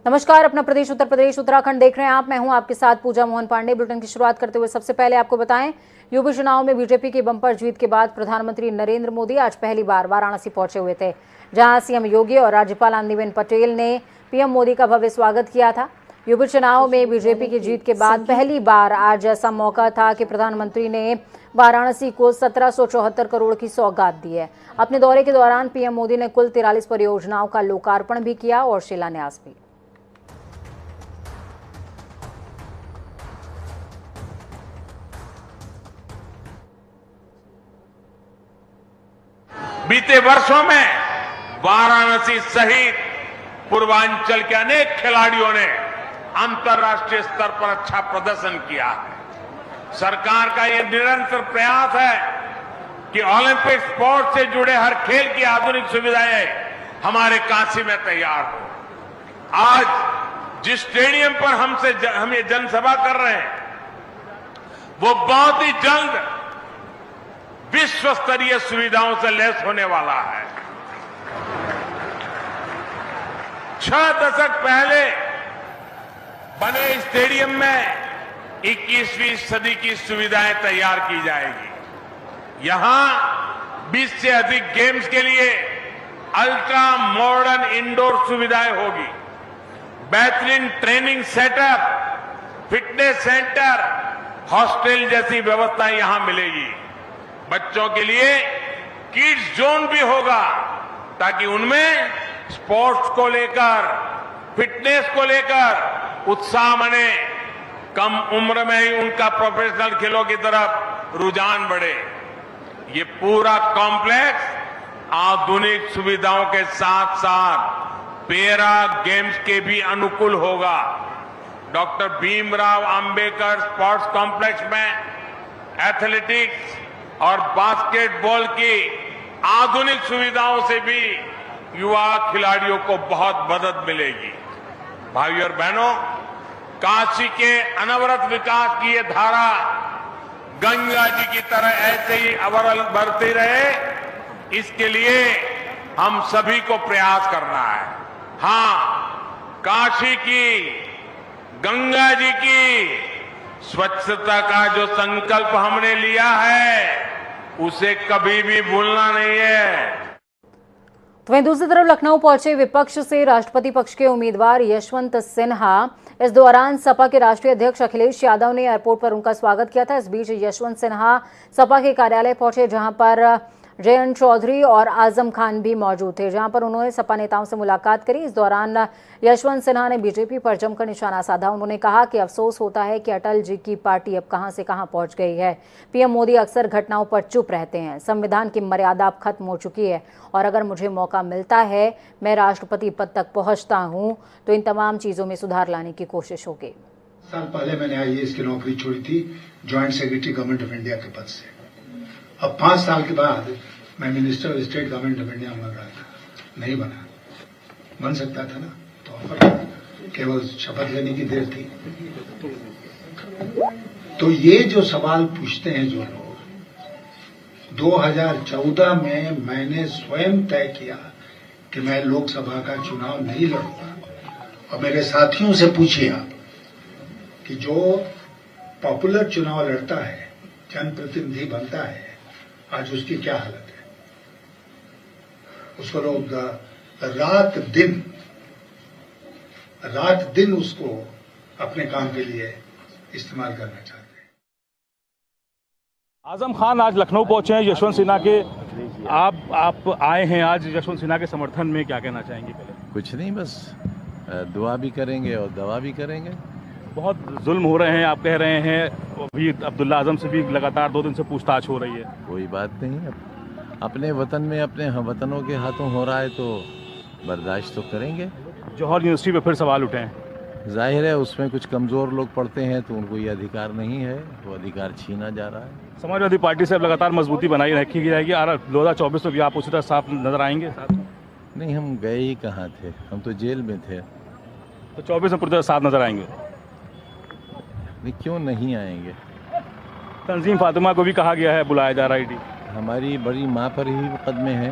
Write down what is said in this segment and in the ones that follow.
नमस्कार, अपना प्रदेश उत्तर प्रदेश उत्तराखंड देख रहे हैं आप। मैं हूं आपके साथ पूजा मोहन पांडे। बुलेटिन की शुरुआत करते हुए सबसे पहले आपको बताएं, यूपी चुनाव में बीजेपी की बम्पर जीत के बाद प्रधानमंत्री नरेंद्र मोदी आज पहली बार वाराणसी पहुंचे हुए थे, जहां सीएम योगी और राज्यपाल आनंदीबेन पटेल ने पीएम मोदी का भव्य स्वागत किया था। यूपी चुनाव में बीजेपी की जीत के बाद पहली बार आज ऐसा मौका था कि प्रधानमंत्री ने वाराणसी को 1774 करोड़ की सौगात दी है। अपने दौरे के दौरान पीएम मोदी ने कुल 43 परियोजनाओं का लोकार्पण भी किया और शिलान्यास भी। बीते वर्षों में वाराणसी सहित पूर्वांचल के अनेक खिलाड़ियों ने अंतर्राष्ट्रीय स्तर पर अच्छा प्रदर्शन किया है। सरकार का यह निरंतर प्रयास है कि ओलंपिक स्पोर्ट्स से जुड़े हर खेल की आधुनिक सुविधाएं हमारे काशी में तैयार हो। आज जिस स्टेडियम पर हम ये जनसभा कर रहे हैं, वो बहुत ही जल्द विश्व स्तरीय सुविधाओं से लैस होने वाला है। 6 दशक पहले बने स्टेडियम में 21वीं सदी की सुविधाएं तैयार की जाएगी। यहां 20 से अधिक गेम्स के लिए अल्ट्रा मॉडर्न इंडोर सुविधाएं होगी। बेहतरीन training setup, fitness centre, hostel जैसी व्यवस्थाएं यहां मिलेगी। बच्चों के लिए किड्स जोन भी होगा, ताकि उनमें स्पोर्ट्स को लेकर, फिटनेस को लेकर उत्साह बने, कम उम्र में ही उनका प्रोफेशनल खेलों की तरफ रुझान बढ़े। ये पूरा कॉम्प्लेक्स आधुनिक सुविधाओं के साथ साथ पैरा गेम्स के भी अनुकूल होगा। Doctor Bhimrao Ambedkar sports complex में एथलेटिक्स और बास्केटबॉल की आधुनिक सुविधाओं से भी युवा खिलाड़ियों को बहुत मदद मिलेगी। भाइयों और बहनों, काशी के अनवरत विकास की ये धारा गंगा जी की तरह ऐसे ही अविरल बढ़ती रहे, इसके लिए हम सभी को प्रयास करना है। हां, काशी की, गंगा जी की स्वच्छता का जो संकल्प हमने लिया है, उसे कभी भी भूलना नहीं है। तो वहीं दूसरी तरफ लखनऊ पहुंचे विपक्ष से राष्ट्रपति पक्ष के उम्मीदवार यशवंत सिन्हा। इस दौरान सपा के राष्ट्रीय अध्यक्ष अखिलेश यादव ने एयरपोर्ट पर उनका स्वागत किया था। इस बीच यशवंत सिन्हा सपा के कार्यालय पहुंचे, जहां पर जयंत चौधरी और आजम खान भी मौजूद थे, जहां पर उन्होंने सपा नेताओं से मुलाकात करी। इस दौरान यशवंत सिन्हा ने बीजेपी पर जमकर निशाना साधा। उन्होंने कहा कि अफसोस होता है कि अटल जी की पार्टी अब कहां से कहां पहुंच गई है। पीएम मोदी अक्सर घटनाओं पर चुप रहते हैं। संविधान की मर्यादा अब खत्म हो चुकी है और अगर मुझे मौका मिलता है, मैं राष्ट्रपति पद तक पहुंचता हूं, तो इन तमाम चीजों में सुधार लाने की कोशिश होगी। साल पहले मैंने आईएएस की नौकरी छोड़ी थी joint secretary government of India के पद से। अब 5 साल के बाद मैं minister of state government of India बन रहा था, नहीं बना। बन सकता था ना, तो ऑफर केवल शपथ लेने की देर थी। तो ये जो सवाल पूछते हैं जो लोग, 2014 में मैंने स्वयं तय किया कि मैं लोकसभा का चुनाव नहीं लड़ूंगा। और मेरे साथियों से पूछिए आप कि जो पॉपुलर चुनाव लड़ता है, जनप्रतिनिधि बनता है, आज उसकी क्या हालत है। उसको लोग रात दिन उसको अपने काम के लिए इस्तेमाल करना चाहते हैं। आजम खान आज लखनऊ पहुंचे हैं यशवंत सिन्हा के। आप आए हैं आज यशवंत सिन्हा के समर्थन में, क्या कहना चाहेंगे? पहले कुछ नहीं, बस दुआ भी करेंगे और दवा भी करेंगे। बहुत जुल्म हो रहे हैं, आप कह रहे हैं। अभी अब्दुल्ला आजम से भी लगातार 2 दिन से पूछताछ हो रही है। कोई बात नहीं, अपने वतन में अपने हमवतनों के हाथों हो रहा है तो बर्दाश्त तो करेंगे। जौहर यूनिवर्सिटी पे फिर सवाल उठे हैं। जाहिर है उसमें कुछ कमज़ोर लोग पढ़ते हैं, तो उनको ये अधिकार नहीं है, वो अधिकार छीना जा रहा है। समाजवादी पार्टी से अब लगातार मजबूती बनाई रखी जाएगी। 2024 में भी आप उसी तरह साफ नजर आएंगे? नहीं, हम गए ही कहाँ थे, हम तो जेल में थे। तो 24 में पूरी तरह साफ नजर आएंगे? नहीं, क्यों नहीं आएंगे। तंजीम फातिमा को भी कहा गया है, बुलाया जा रहा है ईडी। हमारी बड़ी माँ पर ही मुकदमे हैं,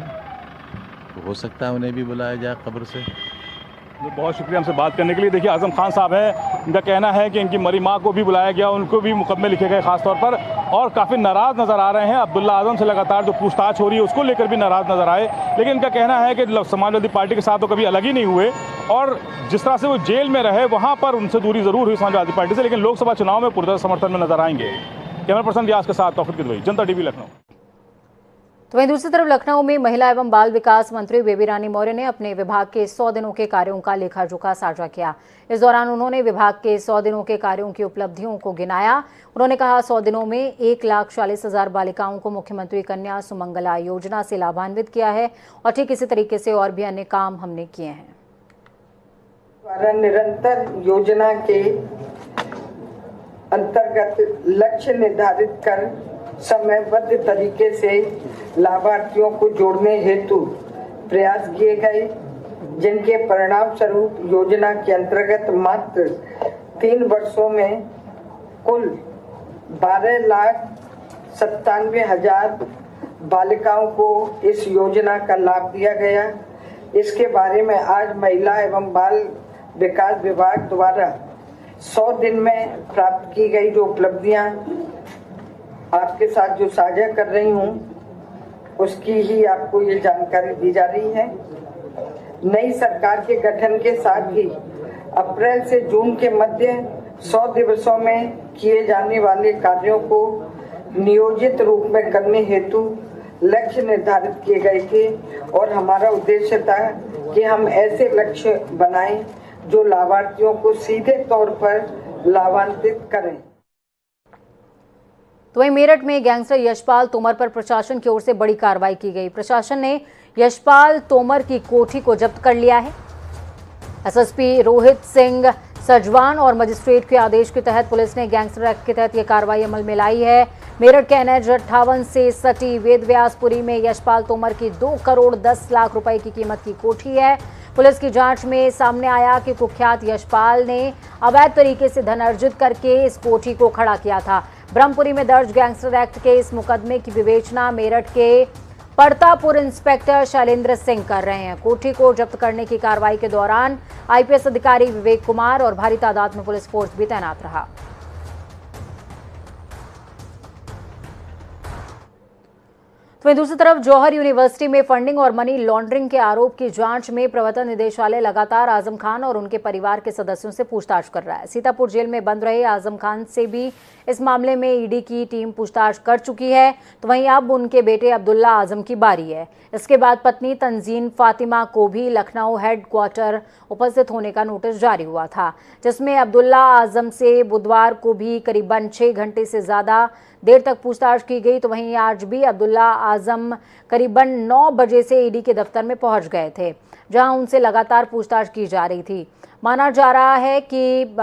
तो हो सकता है उन्हें भी बुलाया जाए कब्र से। बहुत शुक्रिया हमसे बात करने के लिए। देखिए आजम खान साहब हैं, इनका कहना है कि इनकी मरी माँ को भी बुलाया गया, उनको भी मुकदमे लिखे गए खास तौर पर, और काफ़ी नाराज़ नज़र आ रहे हैं। अब्दुल्ला आजम से लगातार जो पूछताछ हो रही है उसको लेकर भी नाराज़ नज़र आए, लेकिन इनका कहना है कि समाजवादी पार्टी के साथ तो कभी अलग ही नहीं हुए, और जिस तरह से वो जेल में रहे वहाँ पर उनसे दूरी ज़रूर हुई समाजवादी पार्टी से, लेकिन लोकसभा चुनाव में पूरी समर्थन में नजर आएंगे। कैमरा पर्सन व्यास के साथ तौफीक किदवई, जनता टीवी लखनऊ। तो वहीं दूसरी तरफ लखनऊ में महिला एवं बाल विकास मंत्री बेबी रानी मौर्य ने अपने विभाग के 100 दिनों के कार्यों का लेखा जोखा साझा किया। इस दौरान उन्होंने विभाग के 100 दिनों के कार्यों की उपलब्धियों को गिनाया। उन्होंने कहा 100 दिनों में 1,40,000 बालिकाओं को मुख्यमंत्री कन्या सुमंगला योजना से लाभान्वित किया है, और ठीक इसी तरीके से और भी अन्य काम हमने किए हैं। द्वारा निरंतर योजना के अंतर्गत लक्ष्य निर्धारित कर समयबद्ध तरीके से लाभार्थियों को जोड़ने हेतु प्रयास किए गए, जिनके परिणाम स्वरूप योजना के अंतर्गत मात्र 3 वर्षों में कुल 12,97,000 बालिकाओं को इस योजना का लाभ दिया गया। इसके बारे में आज महिला एवं बाल विकास विभाग द्वारा 100 दिन में प्राप्त की गई जो उपलब्धियां आपके साथ जो साझा कर रही हूं, उसकी ही आपको ये जानकारी दी जा रही है। नई सरकार के गठन के साथ ही अप्रैल से जून के मध्य 100 दिवसों में किए जाने वाले कार्यों को नियोजित रूप में करने हेतु लक्ष्य निर्धारित किए गए थे, और हमारा उद्देश्य था कि हम ऐसे लक्ष्य बनाएं जो लाभार्थियों को सीधे तौर पर लाभान्वित करें। तो वहीं मेरठ में गैंगस्टर यशपाल तोमर पर प्रशासन की ओर से बड़ी कार्रवाई की गई। प्रशासन ने यशपाल तोमर की कोठी को जब्त कर लिया है। एसएसपी रोहित सिंह सजवान और मजिस्ट्रेट के आदेश के तहत पुलिस ने गैंगस्टर एक्ट के तहत यह कार्रवाई अमल में लाई है। मेरठ के NH 58 से सटी वेदव्यासपुरी में यशपाल तोमर की 2 करोड़ 10 लाख रुपए की कीमत की कोठी है। पुलिस की जांच में सामने आया कि कुख्यात यशपाल ने अवैध तरीके से धन अर्जित करके इस कोठी को खड़ा किया था। ब्रह्मपुरी में दर्ज गैंगस्टर एक्ट के इस मुकदमे की विवेचना मेरठ के परतापुर इंस्पेक्टर शैलेंद्र सिंह कर रहे हैं। कोठी को जब्त करने की कार्रवाई के दौरान IPS अधिकारी विवेक कुमार और भारी तादाद में पुलिस फोर्स भी तैनात रहा। तो दूसरी तरफ जौहर यूनिवर्सिटी में फंडिंग और मनी लॉन्ड्रिंग के आरोप की जांच में प्रवर्तन निदेशालय लगातार आजम खान और उनके परिवार के सदस्यों से पूछताछ कर रहा है। सीतापुर जेल में बंद रहे आजम खान से भी इस मामले में ईडी की टीम पूछताछ कर चुकी है। तो वहीं अब उनके बेटे अब्दुल्ला आजम की बारी है। इसके बाद पत्नी तंजीन फातिमा को भी लखनऊ हेडक्वार्टर उपस्थित होने का नोटिस जारी हुआ था, जिसमें अब्दुल्ला आजम से बुधवार को भी करीबन 6 घंटे से ज्यादा देर तक पूछताछ की गई। तो वहीं आज भी अब्दुल्ला आजम करीबन 9 बजे से ईडी के दफ्तर में पहुंच गए थे, जहां उनसे लगातार पूछताछ की जा रही थी। माना जा रहा है कि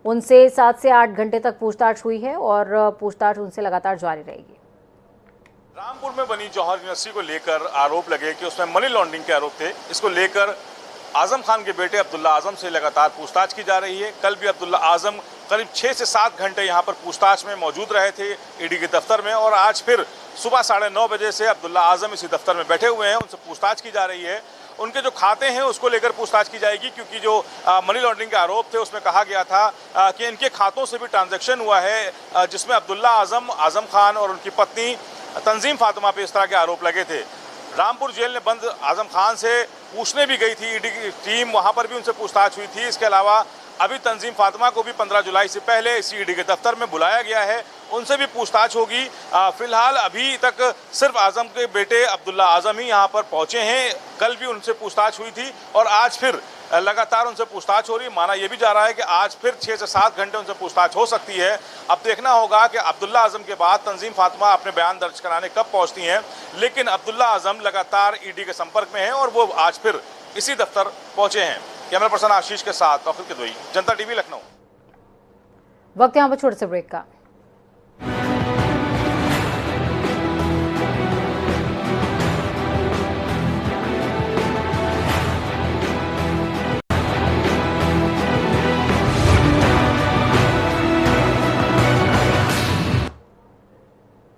उनसे 7 से 8 घंटे तक पूछताछ हुई है और पूछताछ उनसे लगातार जारी रहेगी। रामपुर में बनी जौहर यूनिवर्सिटी को लेकर आरोप लगे कि उसमें मनी लॉन्ड्रिंग के आरोप थे। इसको लेकर आजम खान के बेटे अब्दुल्ला आजम से लगातार पूछताछ की जा रही है। कल भी अब्दुल्ला आजम करीब 6 से 7 घंटे यहाँ पर पूछताछ में मौजूद रहे थे ईडी के दफ्तर में, और आज फिर सुबह 9:30 बजे से अब्दुल्ला आजम इसी दफ्तर में बैठे हुए हैं। उनसे पूछताछ की जा रही है। उनके जो खाते हैं उसको लेकर पूछताछ की जाएगी, क्योंकि जो मनी लॉन्ड्रिंग के आरोप थे उसमें कहा गया था कि इनके खातों से भी ट्रांजैक्शन हुआ है, जिसमें अब्दुल्ला आजम, आजम खान और उनकी पत्नी तंजीम फातिमा पे इस तरह के आरोप लगे थे। रामपुर जेल में बंद आजम खान से पूछने भी गई थी ईडी की टीम, वहां पर भी उनसे पूछताछ हुई थी। इसके अलावा अभी तंजीम फातिमा को भी 15 जुलाई से पहले इसी ईडी के दफ्तर में बुलाया गया है, उनसे भी पूछताछ होगी। फिलहाल अभी तक सिर्फ आजम के बेटे अब्दुल्ला आजम ही यहाँ पर पहुंचे हैं। कल भी उनसे पूछताछ हुई थी और आज फिर लगातार उनसे पूछताछ हो रही है। माना यह भी जा रहा है कि आज फिर 6 से 7 घंटे उनसे पूछताछ हो सकती है। अब देखना होगा कि अब्दुल्ला आजम के बाद तंजीम फातिमा अपने बयान दर्ज कराने कब पहुंचती हैं, लेकिन अब्दुल्ला आजम लगातार ईडी के संपर्क में हैं और वो आज फिर इसी दफ्तर पहुंचे हैं। कैमरा पर्सन आशीष के साथ तौफीक किदवई, जनता टीवी लखनऊ। वक्त यहाँ पर छोटे से ब्रेक का।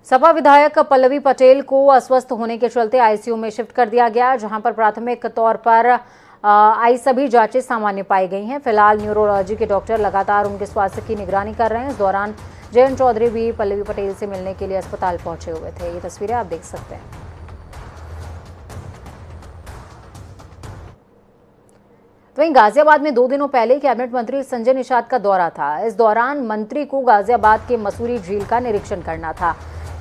सपा विधायक पल्लवी पटेल को अस्वस्थ होने के चलते आईसीयू में शिफ्ट कर दिया गया, जहां पर प्राथमिक तौर पर आई सभी जांचें सामान्य पाई गई हैं। फिलहाल न्यूरोलॉजी के डॉक्टर लगातार उनके स्वास्थ्य की निगरानी कर रहे हैं। इस दौरान जयंत चौधरी भी पल्लवी पटेल से मिलने के लिए अस्पताल पहुंचे हुए थे। ये तस्वीरें आप देख सकते हैं। वहीं गाजियाबाद में 2 दिनों पहले कैबिनेट मंत्री संजय निषाद का दौरा था। इस दौरान मंत्री को गाजियाबाद के मसूरी झील का निरीक्षण करना था।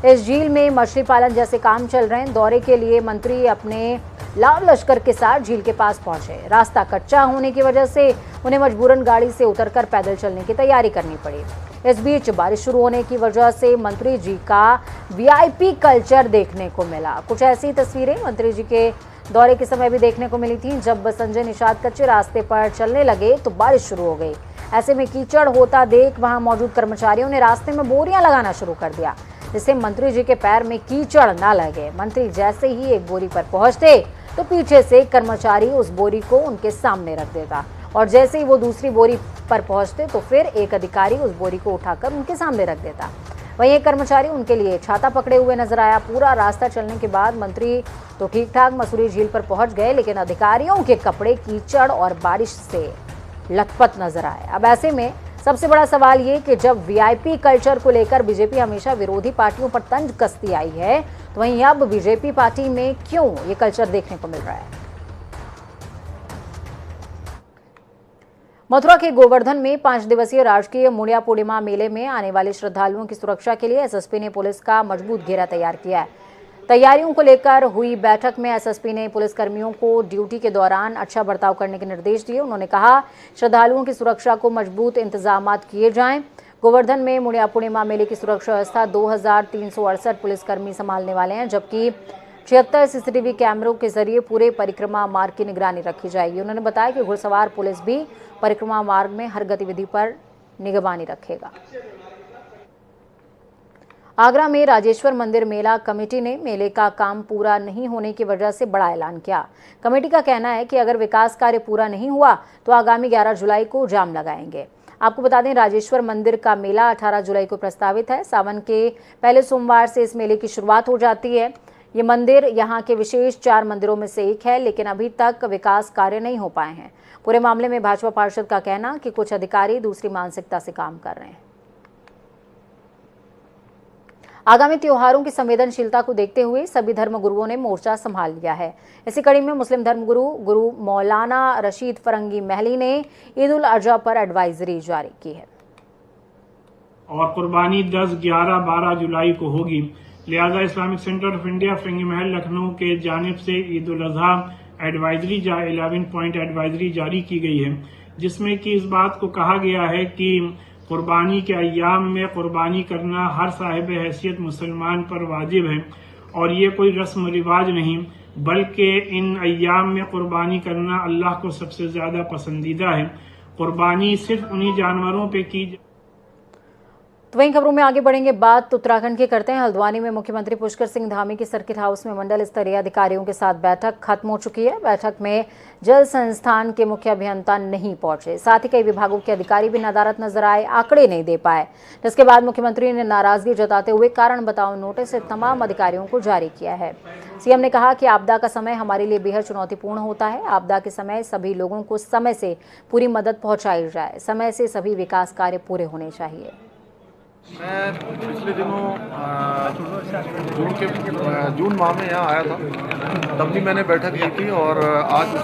इस झील में मछली पालन जैसे काम चल रहे हैं। दौरे के लिए मंत्री अपने लाव लश्कर के साथ झील के पास पहुंचे। रास्ता कच्चा होने की वजह से उन्हें मजबूरन गाड़ी से उतरकर पैदल चलने की तैयारी करनी पड़ी। इस बीच बारिश शुरू होने की वजह से मंत्री जी का वीआईपी कल्चर देखने को मिला। कुछ ऐसी तस्वीरें मंत्री जी के दौरे के समय भी देखने को मिली थी। जब संजय निषाद कच्चे रास्ते पर चलने लगे तो बारिश शुरू हो गई। ऐसे में कीचड़ होता देख वहां मौजूद कर्मचारियों ने रास्ते में बोरियां लगाना शुरू कर दिया, जिससे मंत्री जी के पैर में कीचड़ न लगे। मंत्री जैसे ही एक बोरी पर पहुंचते तो पीछे से कर्मचारी उस बोरी को उनके सामने रख देता और जैसे ही वो दूसरी बोरी पर पहुंचते तो फिर एक अधिकारी उस बोरी को उठाकर उनके सामने रख देता। वहीं एक कर्मचारी उनके लिए छाता पकड़े हुए नजर आया। पूरा रास्ता चलने के बाद मंत्री तो ठीक ठाक मसूरी झील पर पहुंच गए, लेकिन अधिकारियों के कपड़े कीचड़ और बारिश से लथपथ नजर आए। अब ऐसे में सबसे बड़ा सवाल ये कि जब वीआईपी कल्चर को लेकर बीजेपी हमेशा विरोधी पार्टियों पर तंज कसती आई है, तो वहीं अब बीजेपी पार्टी में क्यों ये कल्चर देखने को मिल रहा है? मथुरा के गोवर्धन में 5 दिवसीय राजकीय मुड़िया पूर्णिमा मेले में आने वाले श्रद्धालुओं की सुरक्षा के लिए एसएसपी ने पुलिस का मजबूत घेरा तैयार किया है। तैयारियों को लेकर हुई बैठक में एसएसपी ने पुलिसकर्मियों को ड्यूटी के दौरान अच्छा बर्ताव करने के निर्देश दिए। उन्होंने कहा, श्रद्धालुओं की सुरक्षा को मजबूत इंतजाम किए जाएं। गोवर्धन में मुड़िया पूर्णिमा मेले की सुरक्षा व्यवस्था 2368 पुलिसकर्मी संभालने वाले हैं, जबकि 76 सीसीटीवी कैमरों के जरिए पूरे परिक्रमा मार्ग की निगरानी रखी जाएगी। उन्होंने बताया कि घुड़सवार पुलिस भी परिक्रमा मार्ग में हर गतिविधि पर निगरानी रखेगा। आगरा में राजेश्वर मंदिर मेला कमेटी ने मेले का काम पूरा नहीं होने की वजह से बड़ा ऐलान किया। कमेटी का कहना है कि अगर विकास कार्य पूरा नहीं हुआ तो आगामी 11 जुलाई को जाम लगाएंगे। आपको बता दें, राजेश्वर मंदिर का मेला 18 जुलाई को प्रस्तावित है। सावन के पहले सोमवार से इस मेले की शुरुआत हो जाती है। ये मंदिर यहाँ के विशेष 4 मंदिरों में से एक है, लेकिन अभी तक विकास कार्य नहीं हो पाए हैं। पूरे मामले में भाजपा पार्षद का कहना कि कुछ अधिकारी दूसरी मानसिकता से काम कर रहे हैं। आगामी त्योहारों की संवेदनशीलता को देखते हुए सभी धर्मगुरुओं ने मोर्चा संभाल लिया है। इसी कड़ी में मुस्लिम धर्मगुरु मौलाना रशीद फरंगी महली ने ईद उल अजहा पर एडवाइजरी जारी की है और कुर्बानी 10, 11, 12 जुलाई को होगी। लिहाजा Islamic Centre of India Farangi Mahal Lucknow के जानिब से Eid ul Azha advisory 11 point advisory जारी की गई है, जिसमें कि इस बात को कहा गया है कि कुर्बानी के अय्याम में कुर्बानी करना हर साहिब हैसियत मुसलमान पर वाजिब है और ये कोई रस्म रिवाज नहीं, बल्कि इन अय्याम में कुर्बानी करना अल्लाह को सबसे ज्यादा पसंदीदा है। कुर्बानी सिर्फ उन्हीं जानवरों पे की। तो वहीं खबरों में आगे बढ़ेंगे। बात उत्तराखंड की करते हैं। हल्द्वानी में मुख्यमंत्री पुष्कर सिंह धामी की सर्किट हाउस में मंडल स्तरीय अधिकारियों के साथ बैठक खत्म हो चुकी है। बैठक में जल संस्थान के मुख्य अभियंता नहीं पहुंचे, साथ ही कई विभागों के अधिकारी भी नदारद नजर आए, आंकड़े नहीं दे पाए, जिसके बाद मुख्यमंत्री ने नाराजगी जताते हुए कारण बताओ नोटिस तमाम अधिकारियों को जारी किया है। सीएम ने कहा कि आपदा का समय हमारे लिए बेहद चुनौतीपूर्ण होता है। आपदा के समय सभी लोगों को समय से पूरी मदद पहुंचाई जाए, समय से सभी विकास कार्य पूरे होने चाहिए। मैं पिछले दिनों जून माह में यहाँ आया था, तब भी मैंने बैठक की थी और आज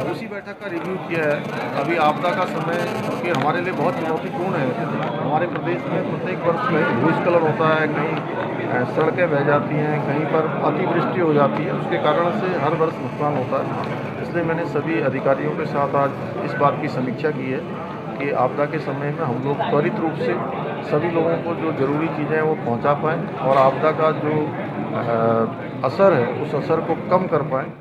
उसी बैठक का रिव्यू किया है। अभी आपदा का समय क्योंकि हमारे लिए बहुत चुनौतीपूर्ण है। हमारे प्रदेश में प्रत्येक वर्ष में भूस्खलन होता है, कहीं सड़कें बह जाती हैं, कहीं पर अतिवृष्टि हो जाती है, उसके कारण से हर वर्ष नुकसान होता है। इसलिए मैंने सभी अधिकारियों के साथ आज इस बात की समीक्षा की है कि आपदा के समय में हम लोग त्वरित रूप से सभी लोगों को जो ज़रूरी चीज़ें हैं वो पहुंचा पाएँ और आपदा का जो असर है उस असर को कम कर पाएँ।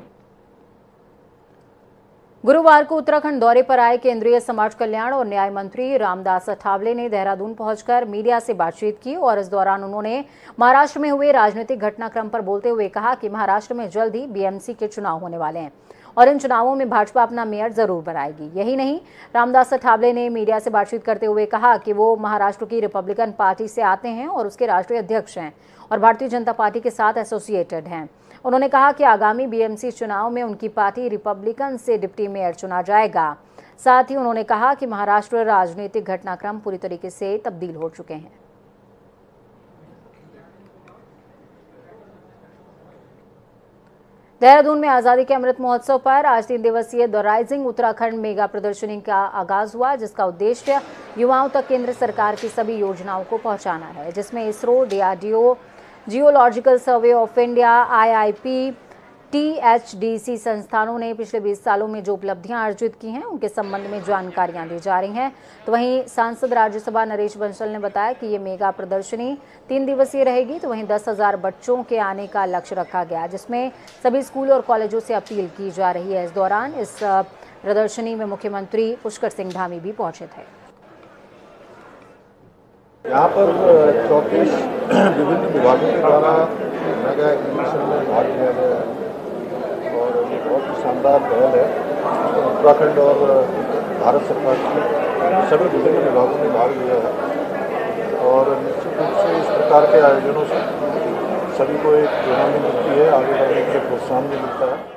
गुरुवार को उत्तराखंड दौरे पर आए केंद्रीय समाज कल्याण और न्याय मंत्री रामदास अठावले ने देहरादून पहुंचकर मीडिया से बातचीत की और इस दौरान उन्होंने महाराष्ट्र में हुए राजनीतिक घटनाक्रम पर बोलते हुए कहा कि महाराष्ट्र में जल्द ही बीएमसी के चुनाव होने वाले हैं। और इन चुनावों में भाजपा अपना मेयर जरूर बनाएगी। यही नहीं, रामदास अठावले ने मीडिया से बातचीत करते हुए कहा कि वो महाराष्ट्र की रिपब्लिकन पार्टी से आते हैं और उसके राष्ट्रीय अध्यक्ष हैं और भारतीय जनता पार्टी के साथ एसोसिएटेड हैं। उन्होंने कहा कि आगामी बीएमसी चुनाव में उनकी पार्टी रिपब्लिकन से डिप्टी मेयर चुना जाएगा। साथ ही उन्होंने कहा कि महाराष्ट्र राजनीतिक घटनाक्रम पूरी तरीके से तब्दील हो चुके हैं। देहरादून में आजादी के अमृत महोत्सव पर आज 3 दिवसीय द राइजिंग उत्तराखंड मेगा प्रदर्शनी का आगाज हुआ, जिसका उद्देश्य युवाओं तक केंद्र सरकार की सभी योजनाओं को पहुंचाना है, जिसमें ISRO, DRDO, geological survey of India, IIP, THDC संस्थानों ने पिछले 20 सालों में जो उपलब्धियां अर्जित की हैं उनके संबंध में जानकारियां दी जा रही हैं। तो वहीं सांसद राज्यसभा नरेश बंसल ने बताया कि ये मेगा प्रदर्शनी 3 दिवसीय रहेगी। तो वहीं 10,000 बच्चों के आने का लक्ष्य रखा गया, जिसमें सभी स्कूल और कॉलेजों से अपील की जा रही है। इस दौरान इस प्रदर्शनी में मुख्यमंत्री पुष्कर सिंह धामी भी पहुंचे थे। यहाँ पर 34 विभिन्न विभागों के द्वारा मेगा एग्जीबिशन में भाग लिया गया है और ये बहुत ही शानदार पहल है। उत्तराखंड और भारत सरकार की सभी विभिन्न विभागों में भाग लिया है और निश्चित रूप से इस प्रकार के आयोजनों से सभी को एक प्रेरणा भी मिलती है, आगे बढ़ने के लिए प्रोत्साहन भी मिलता है।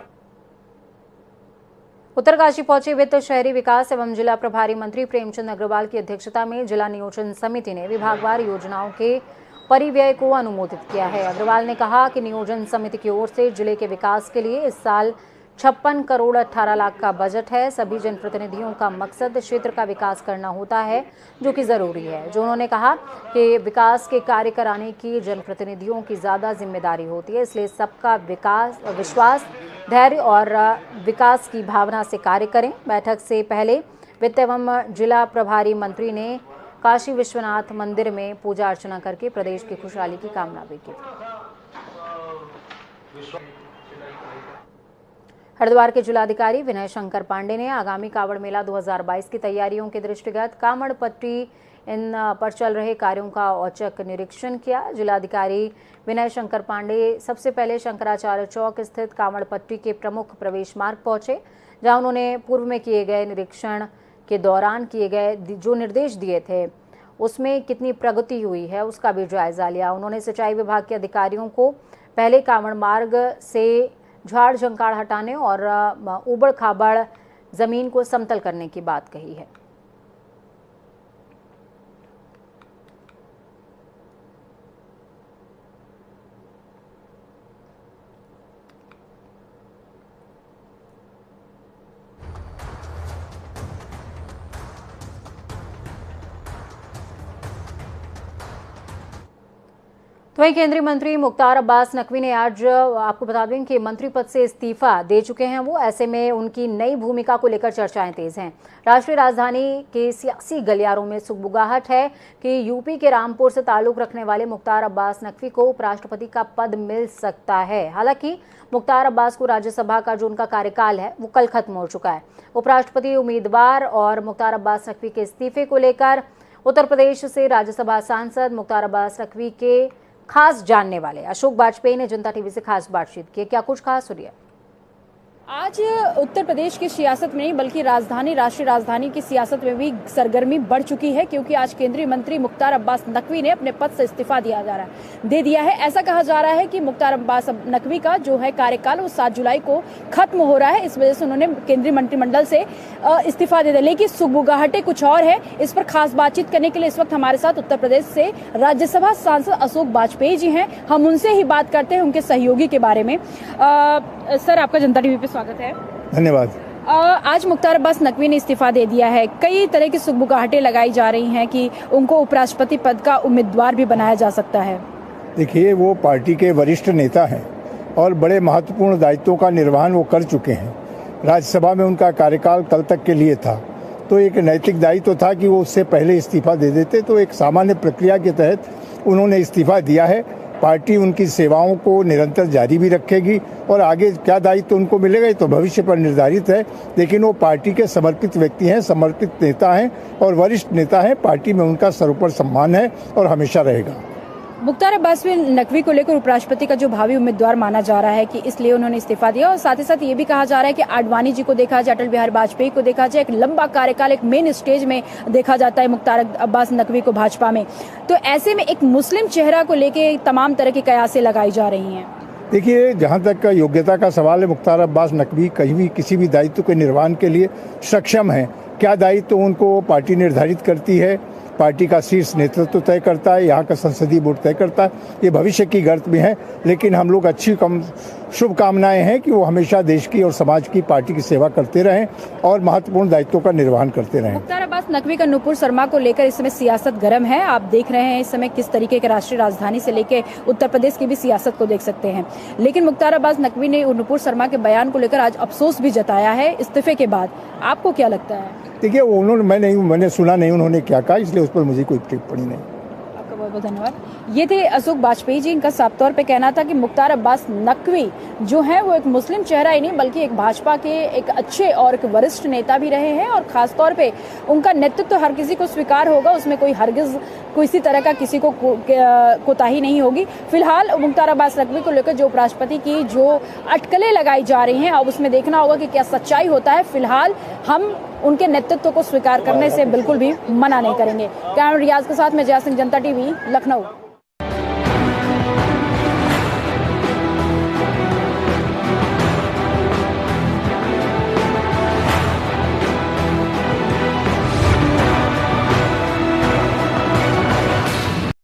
उत्तरकाशी पहुंचे वित्त, शहरी विकास एवं जिला प्रभारी मंत्री प्रेमचंद अग्रवाल की अध्यक्षता में जिला नियोजन समिति ने विभागवार योजनाओं के परिव्यय को अनुमोदित किया है। अग्रवाल ने कहा कि नियोजन समिति की ओर से जिले के विकास के लिए इस साल 56 करोड़ 18 लाख का बजट है। सभी जनप्रतिनिधियों का मकसद क्षेत्र का विकास करना होता है, जो कि जरूरी है। जो उन्होंने कहा कि विकास के कार्य कराने की जनप्रतिनिधियों की ज्यादा जिम्मेदारी होती है, इसलिए सबका विश्वास, धैर्य और विकास की भावना से कार्य करें। बैठक से पहले वित्त एवं जिला प्रभारी मंत्री ने काशी विश्वनाथ मंदिर में पूजा अर्चना करके प्रदेश की खुशहाली की कामना भी की। हरिद्वार के जिलाधिकारी विनय शंकर पांडे ने आगामी कावड़ मेला 2022 की तैयारियों के दृष्टिगत कामड़ पट्टी इन पर चल रहे कार्यों का औचक निरीक्षण किया। जिलाधिकारी विनय शंकर पांडे सबसे पहले शंकराचार्य चौक स्थित कामड़ पट्टी के प्रमुख प्रवेश मार्ग पहुंचे, जहां उन्होंने पूर्व में किए गए निरीक्षण के दौरान किए गए जो निर्देश दिए थे उसमें कितनी प्रगति हुई है उसका भी जायजा लिया। उन्होंने सिंचाई विभाग के अधिकारियों को पहले कांवड़ मार्ग से झाड़ झंकाड़ हटाने और उबड़ खाबड़ जमीन को समतल करने की बात कही है। तो वहीं केंद्रीय मंत्री मुख्तार अब्बास नकवी ने आज आपको बता दें कि मंत्री पद से इस्तीफा दे चुके हैं वो। ऐसे में उनकी नई भूमिका को लेकर चर्चाएं तेज हैं। राष्ट्रीय राजधानी के सियासी गलियारों में सुगबुगाहट है कि यूपी के रामपुर से ताल्लुक रखने वाले मुख्तार अब्बास नकवी को उपराष्ट्रपति का पद मिल सकता है। हालांकि मुख्तार अब्बास को राज्यसभा का जो उनका कार्यकाल है वो कल खत्म हो चुका है। उपराष्ट्रपति उम्मीदवार और मुख्तार अब्बास नकवी के इस्तीफे को लेकर उत्तर प्रदेश से राज्यसभा सांसद मुख्तार अब्बास नकवी के खास जानने वाले अशोक बाजपेयी ने जनता टीवी से खास बातचीत की। क्या कुछ खास सुनिए। आज उत्तर प्रदेश की सियासत में नहीं बल्कि राष्ट्रीय राजधानी की सियासत में भी सरगर्मी बढ़ चुकी है, क्योंकि आज केंद्रीय मंत्री मुख्तार अब्बास नकवी ने अपने पद से इस्तीफा दे दिया है। ऐसा कहा जा रहा है कि मुख्तार अब्बास नकवी का जो है कार्यकाल वो 7 जुलाई को खत्म हो रहा है, इस वजह से उन्होंने केंद्रीय मंत्रिमंडल से इस्तीफा दे दिया। लेकिन सुगबुगाहटें कुछ और है। इस पर खास बातचीत करने के लिए इस वक्त हमारे साथ उत्तर प्रदेश से राज्यसभा सांसद अशोक बाजपेयी जी हैं। हम उनसे ही बात करते हैं उनके सहयोगी के बारे में। सर, आपका जनता टीवी पे स्वागत है। धन्यवाद। आज मुख्तार अब्बास नकवी ने इस्तीफा दे दिया है। कई तरह की सुगबुगाहटें लगाई जा रही हैं कि उनको उपराष्ट्रपति पद का उम्मीदवार भी बनाया जा सकता है। देखिए, वो पार्टी के वरिष्ठ नेता हैं और बड़े महत्वपूर्ण दायित्वों का निर्वहन वो कर चुके हैं। राज्यसभा में उनका कार्यकाल कल तक के लिए था, तो एक नैतिक दायित्व था कि वो उससे पहले इस्तीफा दे देते। तो एक सामान्य प्रक्रिया के तहत उन्होंने इस्तीफा दिया है। पार्टी उनकी सेवाओं को निरंतर जारी भी रखेगी और आगे क्या दायित्व उनको मिलेगा ये तो भविष्य पर निर्धारित है। लेकिन वो पार्टी के समर्पित व्यक्ति हैं, समर्पित नेता हैं और वरिष्ठ नेता हैं। पार्टी में उनका सर्वोपरि सम्मान है और हमेशा रहेगा। मुख्तार अब्बास नकवी को लेकर उपराष्ट्रपति का जो भावी उम्मीदवार माना जा रहा है कि इसलिए उन्होंने इस्तीफा दिया, और साथ ही साथ ये भी कहा जा रहा है कि आडवाणी जी को देखा जाए, अटल बिहारी वाजपेयी को देखा जाए, एक लंबा कार्यकाल एक मेन स्टेज में देखा जाता है मुख्तार अब्बास नकवी को भाजपा में। तो ऐसे में एक मुस्लिम चेहरा को लेकर तमाम तरह की कयासें लगाई जा रही हैं। देखिए, जहाँ तक योग्यता का सवाल है, मुख्तार अब्बास नकवी कहीं भी किसी भी दायित्व के निर्वहन के लिए सक्षम है। क्या दायित्व उनको पार्टी निर्धारित करती है, पार्टी का शीर्ष नेतृत्व तय करता है, यहाँ का संसदीय बोर्ड तय करता है, ये भविष्य की गर्त में है। लेकिन हम लोग अच्छी शुभकामनाएं हैं कि वो हमेशा देश की और समाज की, पार्टी की सेवा करते रहें और महत्वपूर्ण दायित्वों का निर्वहन करते रहें। मुख्तार अब्बास नकवी का नुपुर शर्मा को लेकर इस समय सियासत गर्म है। आप देख रहे हैं इस समय किस तरीके के राष्ट्रीय राजधानी से लेकर उत्तर प्रदेश की भी सियासत को देख सकते हैं। लेकिन मुख्तार अब्बास नकवी ने नुपुर शर्मा के बयान को लेकर आज अफसोस भी जताया है इस्तीफे के बाद। आपको क्या लगता है? देखिए, मैंने सुना नहीं उन्होंने क्या कहा, इसलिए उस पर मुझे कोई टिप्पणी नहीं। आपका बहुत बहुत धन्यवाद। ये थे अशोक वाजपेयी जी। इनका साफ तौर पे कहना था कि मुख्तार अब्बास नकवी जो है वो एक मुस्लिम चेहरा ही नहीं बल्कि एक भाजपा के एक अच्छे और एक वरिष्ठ नेता भी रहे हैं, और खास तौर पे उनका नेतृत्व हर किसी को स्वीकार होगा, उसमें कोई हरगिज किसी तरह का किसी को कोताही नहीं होगी। फिलहाल मुख्तार अब्बास नकवी को लेकर जो उपराष्ट्रपति की जो अटकलें लगाई जा रही हैं, अब उसमें देखना होगा कि क्या सच्चाई होता है। फिलहाल हम उनके नेतृत्व को स्वीकार करने से बिल्कुल भी मना नहीं करेंगे। कैमरा रियाज के साथ मैं जय सिंह, जनता टीवी, लखनऊ।